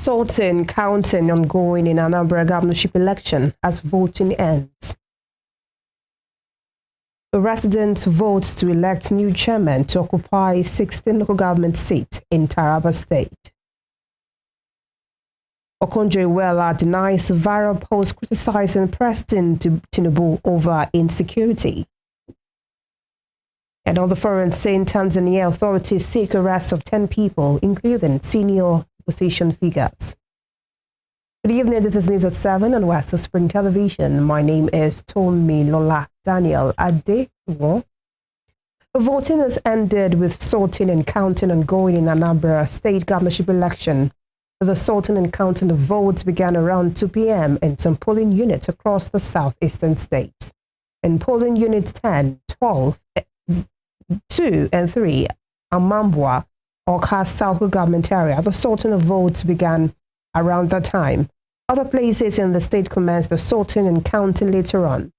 sorting, counting ongoing in Anambra Governorship Election as voting ends. The resident votes to elect new chairman to occupy 16 local government seats in Taraba State. Okonjo-Iweala denies viral post criticizing President Tinubu over insecurity. And on the foreign scene, Tanzania authorities seek arrest of 10 people, including senior opposition figures. Good evening, this is News at 7 on West Spring Television. My name is Tomi Lola Daniel Adewo. Voting has ended with sorting and counting ongoing in Anambra State Governorship Election. The sorting and counting of votes began around 2 p.m. in some polling units across the southeastern states. In polling units 10, 12, 2 and 3, Amambwa, Oka South Government Area, the sorting of votes began around that time. Other places in the state commenced the sorting and counting later on.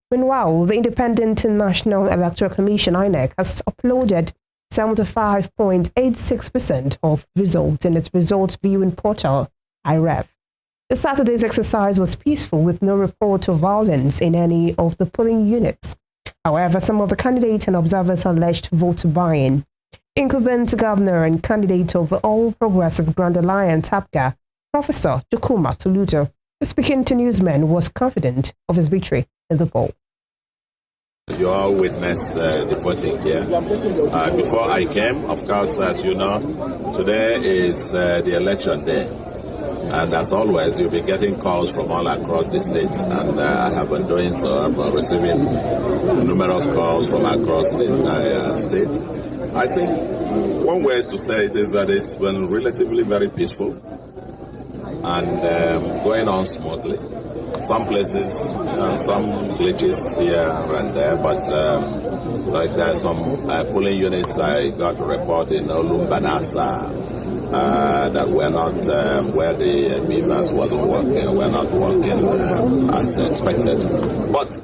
Meanwhile, the Independent National Electoral Commission, INEC, has uploaded 75.86% of results in its results viewing portal, IREV. The Saturday's exercise was peaceful with no report of violence in any of the polling units. However, some of the candidates and observers alleged vote buying. Incumbent governor and candidate of the All Progressives Grand Alliance, APGA, Professor Chukwuma Soludo, speaking to newsmen, was confident of his victory in the poll. You all witnessed the voting here. Before I came, of course, as you know, today is the election day. And as always, you'll be getting calls from all across the state. And I have been doing so. I've been receiving numerous calls from across the entire state. I think one way to say it is that it's been relatively very peaceful and going on smoothly. Some places, some glitches here and there, but like there are some polling units I got a report in Olumbanasa that were not where the beavers wasn't working, were not working as expected. But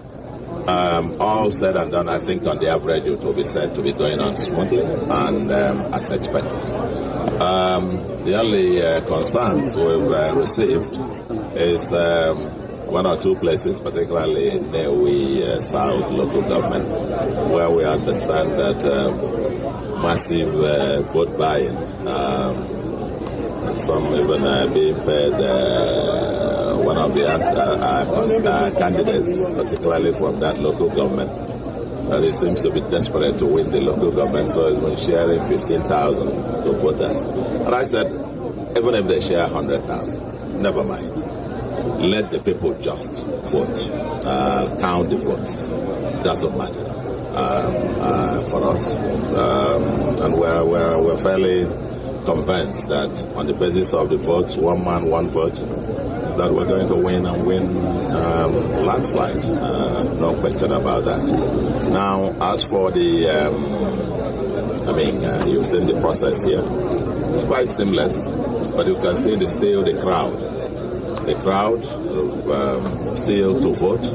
all said and done, I think on the average it will be said to be going on smoothly and as expected. The only concerns we've received is one or two places, particularly in Newi South local government, where we understand that massive vote buying, some even being paid, one of the candidates, particularly from that local government, that he seems to be desperate to win the local government, so he's been sharing 15,000 to voters. And I said, even if they share 100,000, never mind. Let the people just vote, count the votes. Doesn't matter for us, and we're fairly convinced that on the basis of the votes, one man, one vote, that we're going to win and win landslide. No question about that. Now, as for the, you've seen the process here. It's quite seamless, but you can see still the crowd. The crowd still to vote,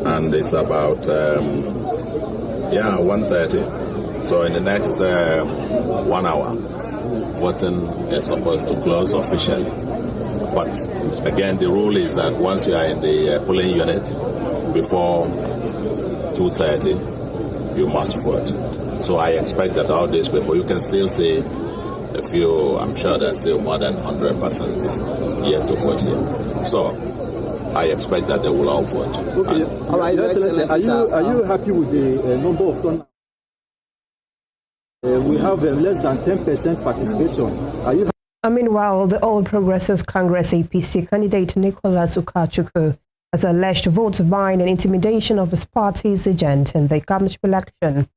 and it's about 1:30. So in the next 1 hour, voting is supposed to close officially. But again, the rule is that once you are in the polling unit before 2:30, you must vote. So I expect that all these people, you can still see a few. I'm sure there's still more than 100 persons yet to vote here. So I expect that they will all vote. Okay. All right. Are you happy with the number of turnout? We have less than 10% participation. Are you? Meanwhile, the All Progressives Congress APC candidate Nicholas Ukachukwu has alleged vote buying and intimidation of his party's agent in the governorship election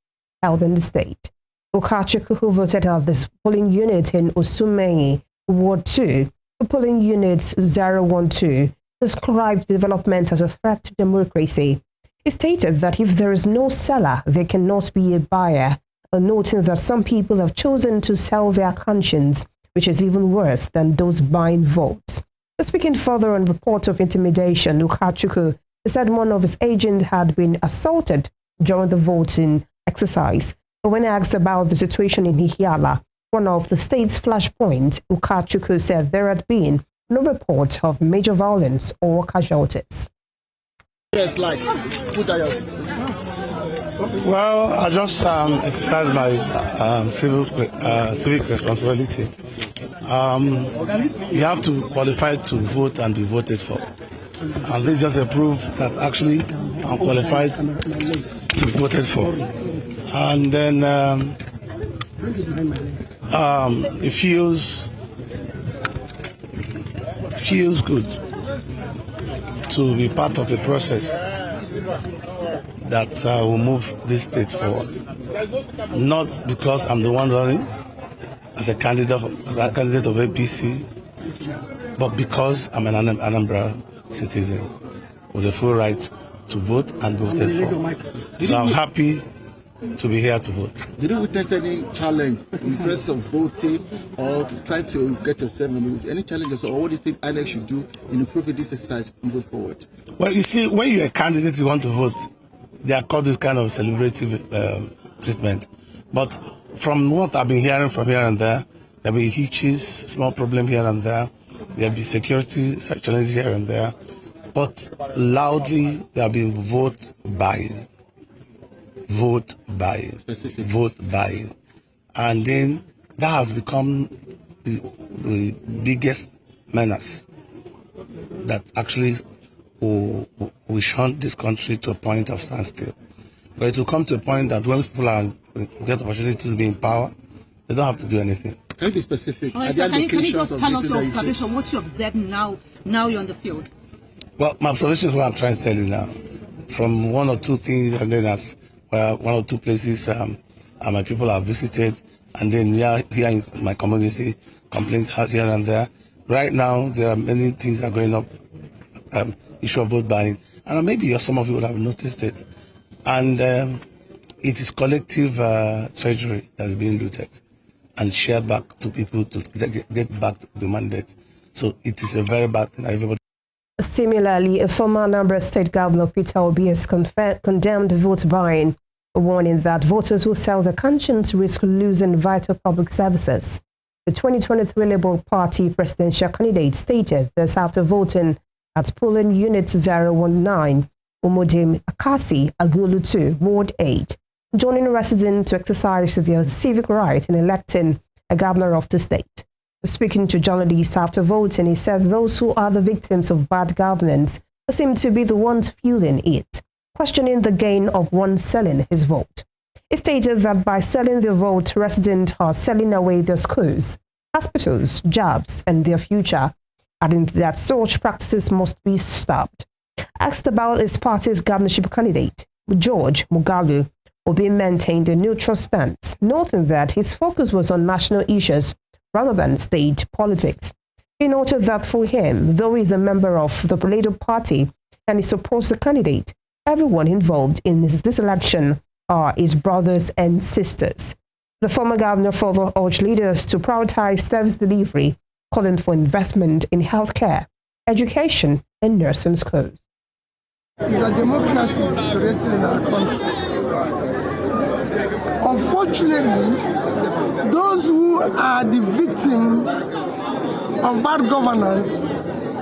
held in the state. Ukachukwu, who voted at this polling unit in Osumenyi, Ward 2, polling unit 012, described the development as a threat to democracy. He stated that if there is no seller, there cannot be a buyer, noting that some people have chosen to sell their conscience, which is even worse than those buying votes. Speaking further on report of intimidation, Ukachukwu said one of his agents had been assaulted during the voting exercise. But when asked about the situation in Ihiala, one of the state's flashpoints, Ukachukwu said there had been No report of major violence or casualties. Yes, like, well, I just exercise my civic responsibility. You have to qualify to vote and be voted for. And this is just a proof that actually I'm qualified to be voted for. And then it feels good to be part of a process that will move this state forward. Not because I'm the one running as a candidate of APC, but because I'm an Anambra citizen with a full right to vote and be voted for. So I'm happy to be here to vote. Did you witness any challenge in terms of voting or trying to get yourself in any challenges, or what do you think INEC should do in improving this exercise moving forward? Well, you see, when you're a candidate, you want to vote, they are called this kind of celebrative treatment. But from what I've been hearing from here and there, there'll be hitches, small problem here and there. There'll be security challenges here and there. But loudly, there'll be vote buying. Vote buying. And then that has become the biggest menace that actually will shunt this country to a point of standstill. But it will come to a point that when people get opportunity to be in power, they don't have to do anything. Can you be specific? Right, so can you just tell us your observation, what you observe now you're on the field? Well, my observation is what I'm trying to tell you now. From one or two things, and then as one or two places my people have visited, and then here in my community, complaints here and there. Right now, there are many things that are going up, issue of vote buying, and maybe some of you would have noticed it. And it is collective treasury that is being looted and shared back to people to get back the mandate. So it is a very bad thing. Everybody. Similarly, a former Anambra State Governor Peter Obi has condemned vote buying, warning that voters who sell their conscience risk losing vital public services. The 2023 Labour Party presidential candidate stated this after voting at polling unit 019, Umudim Akasi, Agulu 2, Ward 8, joining residents to exercise their civic right in electing a governor of the state. Speaking to journalists after voting, he said those who are the victims of bad governance seem to be the ones fueling it, questioning the gain of one selling his vote. He stated that by selling their vote, residents are selling away their schools, hospitals, jobs, and their future, adding that such practices must be stopped. Asked about his party's governorship candidate, George Mugalu, Obi maintained a neutral stance, noting that his focus was on national issues rather than state politics. He noted that for him, though he is a member of the Labour Party and he supports the candidate, everyone involved in this election are his brothers and sisters. The former governor further urged leaders to prioritize service delivery, calling for investment in healthcare, education, and nursing schools. The democracy is threatened in our country. Unfortunately, those who are the victim of bad governance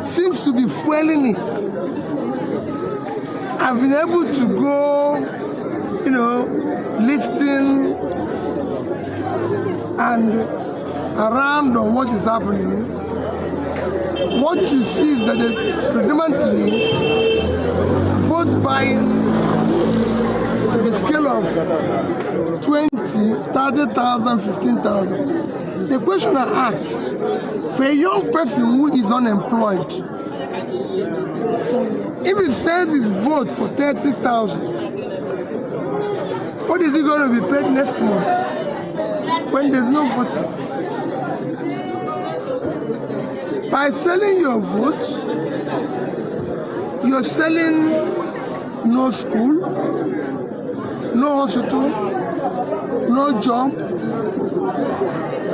seems to be fueling it. I've been able to go, listing and around on what is happening. What you see is that predominantly vote buying to the scale of 20, 30,000, 15,000. The question I ask, for a young person who is unemployed, if he sells his vote for 30,000, what is he going to be paid next month when there's no voting? By selling your vote, you're selling no school, no hospital, no job.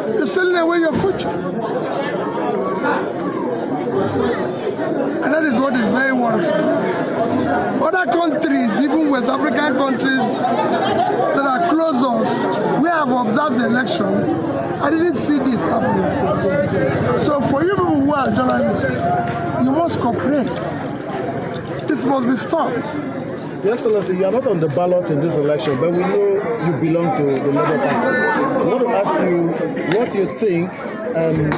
You're selling away your future. And that is what is very worrisome. Other countries, even West African countries that are close us, we have observed the election. I didn't see this happening. So for you people who are journalists, must cooperate. This must be stopped. Your Excellency, you are not on the ballot in this election, but we know you belong to the Labour Party. I want to ask you what you think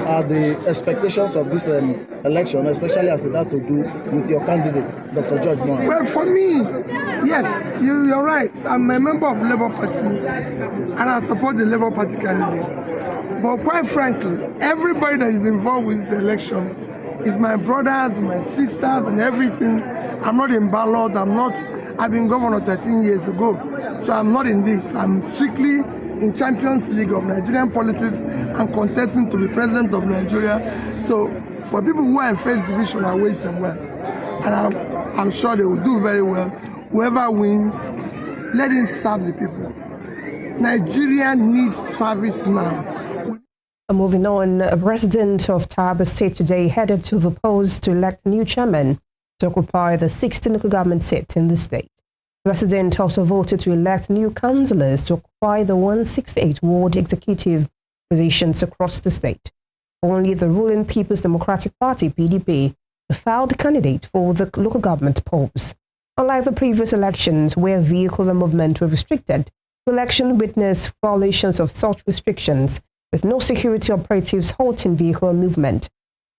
are the expectations of this election, especially as it has to do with your candidate, Dr. George Mohan. Well, for me, yes, you're right. I'm a member of the Labour Party, and I support the Labour Party candidate. But quite frankly, everybody that is involved with this election is my brothers, my sisters, and everything. I'm not in ballot. I've been governor 13 years ago, so I'm not in this. I'm strictly in Champions League of Nigerian politics and contesting to be president of Nigeria. So for people who are in first division, I wish them well. And I'm sure they will do very well. Whoever wins, let him serve the people. Nigeria needs service now. Moving on, a resident of Taraba State today headed to the polls to elect a new chairman to occupy the 16th local government seat in the state. The resident also voted to elect new councillors to occupy the 168 ward executive positions across the state. Only the ruling People's Democratic Party, PDP, filed a candidate for the local government polls. Unlike the previous elections, where vehicular movement were restricted, the election witnessed violations of such restrictions, with no security operatives halting vehicle movement.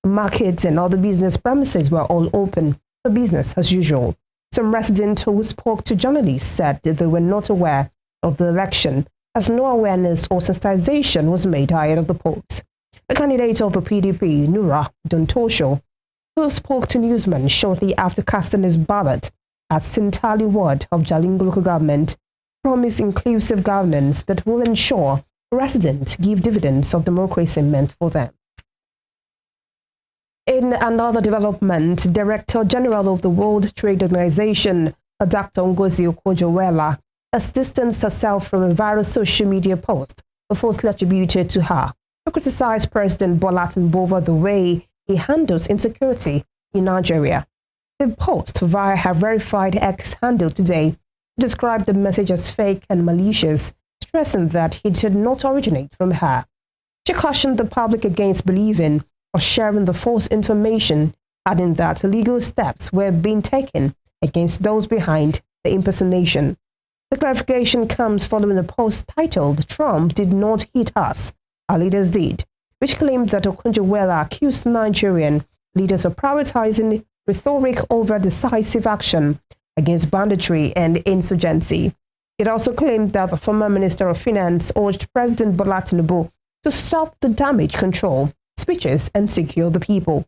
Markets and other business premises were all open for business as usual. Some residents who spoke to journalists said that they were not aware of the election, as no awareness or sensitization was made ahead of the polls. The candidate of the PDP, Nura Dontosho, who spoke to newsmen shortly after casting his ballot at Sintali ward of Jalingo local government, promised inclusive governance that will ensure residents give dividends of democracy meant for them. In another development, Director General of the World Trade Organization, Dr. Ngozi Okonjo-Iweala, has distanced herself from a viral social media post falsely attributed to her to criticize President Bola Tinubu over the way he handles insecurity in Nigeria. The post via her verified X handle today described the message as fake and malicious, stressing that it did not originate from her. She cautioned the public against believing or sharing the false information, adding that legal steps were being taken against those behind the impersonation. The clarification comes following a post titled "Trump did not hit us, our leaders did," which claimed that Okonjo-Iweala accused Nigerian leaders of prioritizing rhetoric over decisive action against banditry and insurgency. It also claimed that the former Minister of Finance urged President Bola Tinubu to stop the damage control speeches and secure the people.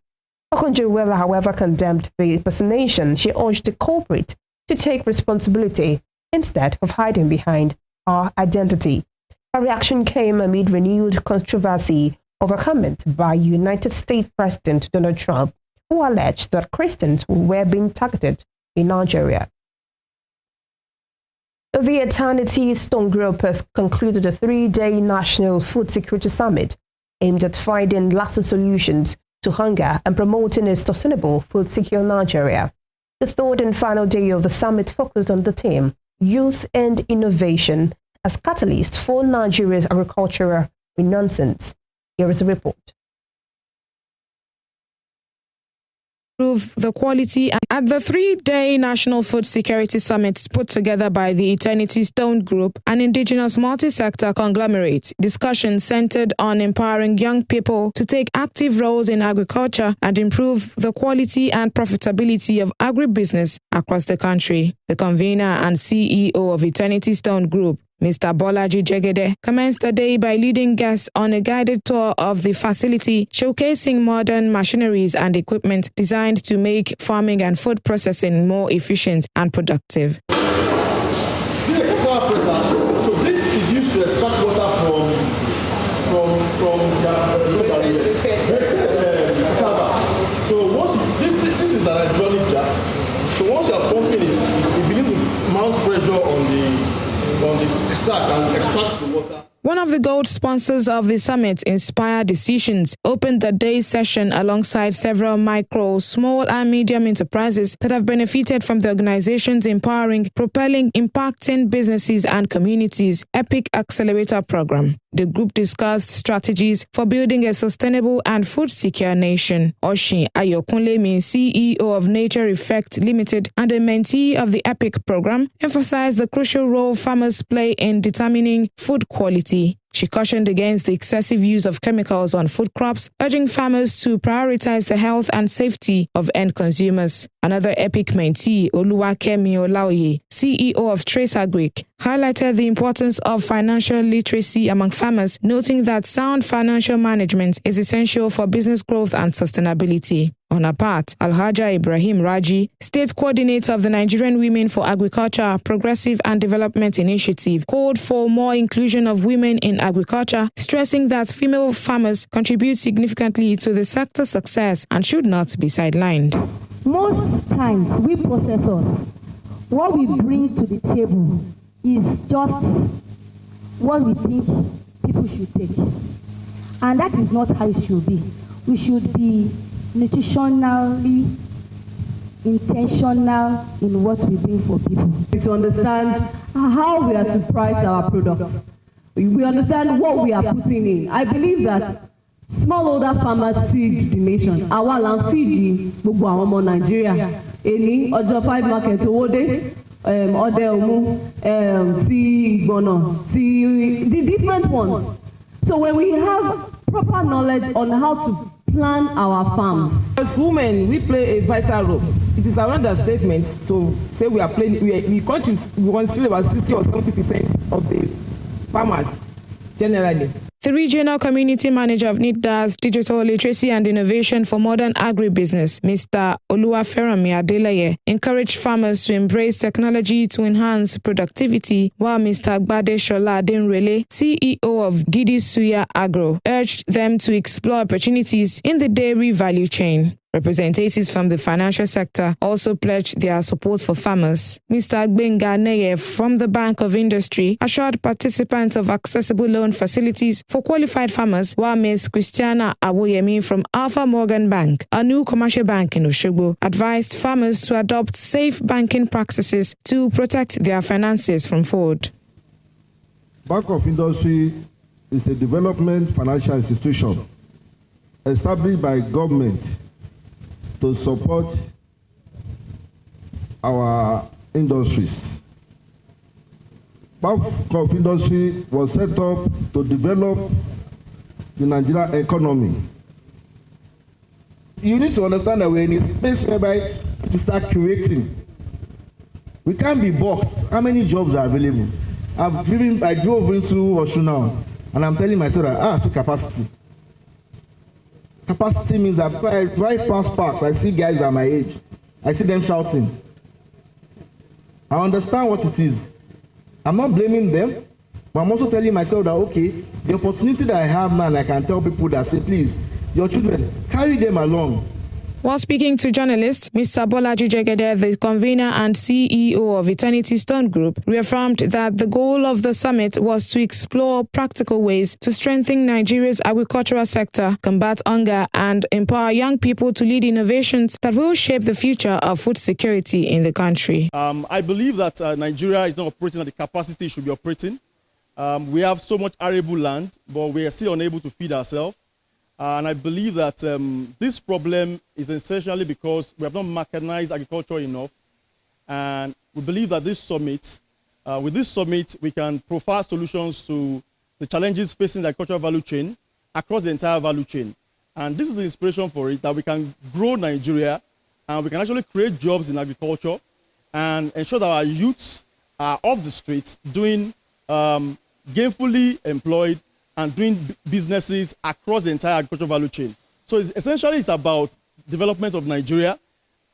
Okonjo-Iweala, however, condemned the impersonation. She urged the culprit to take responsibility instead of hiding behind our identity. Her reaction came amid renewed controversy over a comment by United States President Donald Trump, who alleged that Christians were being targeted in Nigeria. The Eternity Stone Group has concluded a 3-day National Food Security Summit aimed at finding lasting solutions to hunger and promoting a sustainable food-secure Nigeria. The third and final day of the summit focused on the theme, Youth and Innovation as Catalyst for Nigeria's Agricultural Renaissance. Here is a report. Improve the quality at the 3-day National Food Security Summit put together by the Eternity Stone Group, an indigenous multi-sector conglomerate. Discussions centered on empowering young people to take active roles in agriculture and improve the quality and profitability of agribusiness across the country. The convener and CEO of Eternity Stone Group, Mr. Bolaji Jegede, commenced the day by leading guests on a guided tour of the facility, showcasing modern machineries and equipment designed to make farming and food processing more efficient and productive. This is a cassava presser. So this is used to extract water from cassava. So once this is an hydraulic jar. So once you are pumping it begins to mount pressure on the sacs and extracts the water. One of the gold sponsors of the summit, Inspire Decisions, opened the day's session alongside several micro, small and medium enterprises that have benefited from the organization's empowering, propelling, impacting businesses and communities EPIC Accelerator program. The group discussed strategies for building a sustainable and food-secure nation. Oshin Ayokunlemi, CEO of Nature Effect Limited and a mentee of the EPIC program, emphasized the crucial role farmers play in determining food quality. She cautioned against the excessive use of chemicals on food crops, urging farmers to prioritize the health and safety of end consumers. Another EPIC mentee, Oluwakemi Olaoye, CEO of Trace Agric, highlighted the importance of financial literacy among farmers, noting that sound financial management is essential for business growth and sustainability. On her part, Alhaja Ibrahim Raji, State Coordinator of the Nigerian Women for Agriculture Progressive and Development Initiative, called for more inclusion of women in agriculture, stressing that female farmers contribute significantly to the sector's success and should not be sidelined. Most times, we processors, what we bring to the table is just what we think people should take. And that is not how it should be. We should be nutritionally intentional in what we bring for people. To understand how we are to price our products. We understand what we are putting in. I believe that smallholder farmers feed the nation. Our land feed gbogbo àwọn ọmọ Nigeria. Eni ọjọ́ 5 market owó dé, Ọdẹ Òmu, ti Ìgbọ̀nà, ti the different ones. So when we have proper knowledge on how to plan our farms. As women, we play a vital role. It is our understatement to say we are playing. We constitute about 60 or 70% of the farmers generally. The Regional Community Manager of NIDDA's Digital Literacy and Innovation for Modern Agribusiness, Mr. Oluwaferami Adeleye, encouraged farmers to embrace technology to enhance productivity, while Mr. Agbade Shola Adenrele, CEO of Gidi Suya Agro, urged them to explore opportunities in the dairy value chain. Representatives from the financial sector also pledged their support for farmers. Mr. Agbenga Neye from the Bank of Industry assured participants of accessible loan facilities for qualified farmers, while Ms. Christiana Awoyemi from Alpha Morgan Bank, a new commercial bank in Oshogbo, advised farmers to adopt safe banking practices to protect their finances from fraud. Bank of Industry is a development financial institution established by government to support our industries. Bank of Industry was set up to develop the Nigerian economy. You need to understand that we're in a space whereby to start curating. We can't be boxed. How many jobs are available? I drove into Osun now, and I'm telling myself that, see capacity. Capacity means that I drive past parks, I see guys at my age. I see them shouting. I understand what it is. I'm not blaming them, but I'm also telling myself that, okay, the opportunity that I have now, I can tell people that, say, please, your children, carry them along. While speaking to journalists, Mr. Bolaji Jegede, the convener and CEO of Eternity Stone Group, reaffirmed that the goal of the summit was to explore practical ways to strengthen Nigeria's agricultural sector, combat hunger, and empower young people to lead innovations that will shape the future of food security in the country. I believe that Nigeria is not operating at the capacity it should be operating. We have so much arable land, but we are still unable to feed ourselves. And I believe that this problem is essentially because we have not mechanized agriculture enough. And we believe that this summit, with this summit, we can provide solutions to the challenges facing the agricultural value chain across the entire value chain. And this is the inspiration for it, that we can grow Nigeria and we can actually create jobs in agriculture and ensure that our youths are off the streets doing gainfully employed and doing businesses across the entire agricultural value chain. So essentially it's about development of Nigeria,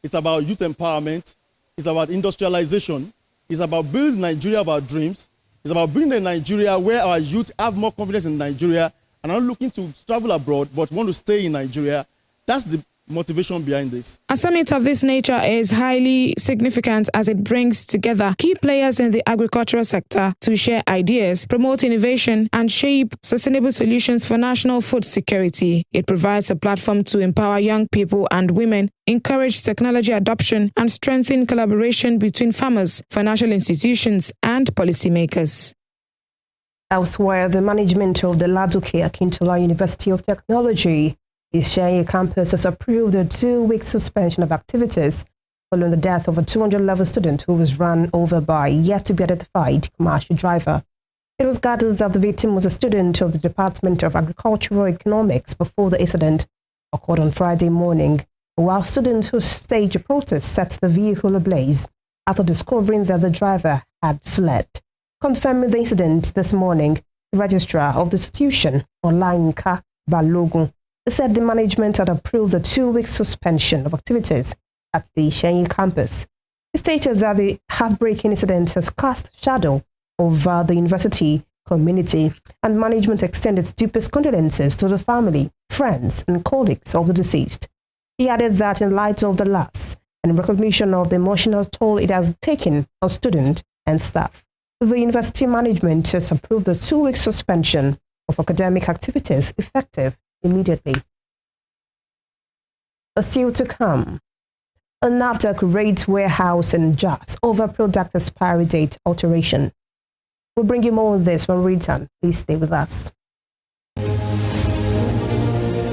it's about youth empowerment, it's about industrialization, it's about building Nigeria of our dreams, it's about building a Nigeria where our youth have more confidence in Nigeria and are not looking to travel abroad but want to stay in Nigeria. That's the motivation behind this. A summit of this nature is highly significant as it brings together key players in the agricultural sector to share ideas, promote innovation, and shape sustainable solutions for national food security. It provides a platform to empower young people and women, encourage technology adoption, and strengthen collaboration between farmers, financial institutions, and policymakers. Elsewhere, the management of the Ladoke Akintola University of Technology, Ishenyi campus, has approved a 2-week suspension of activities following the death of a 200-level student who was run over by a yet-to-be-identified commercial driver. It was gathered that the victim was a student of the Department of Agricultural Economics before the incident occurred on Friday morning, while students who staged a protest set the vehicle ablaze after discovering that the driver had fled. Confirming the incident this morning, the registrar of the institution, Olayinka Balogun, said the management had approved the 2-week suspension of activities at the Ishenyi campus. He stated that the heartbreaking incident has cast a shadow over the university community, and management extended its deepest condolences to the family, friends, and colleagues of the deceased. He added that in light of the loss and in recognition of the emotional toll it has taken on students and staff, the university management has approved the 2-week suspension of academic activities effective immediately. Still to come, a NAFDAC raids warehouse in Jos over product expiry date alteration. We'll bring you more on this when we return. Please stay with us.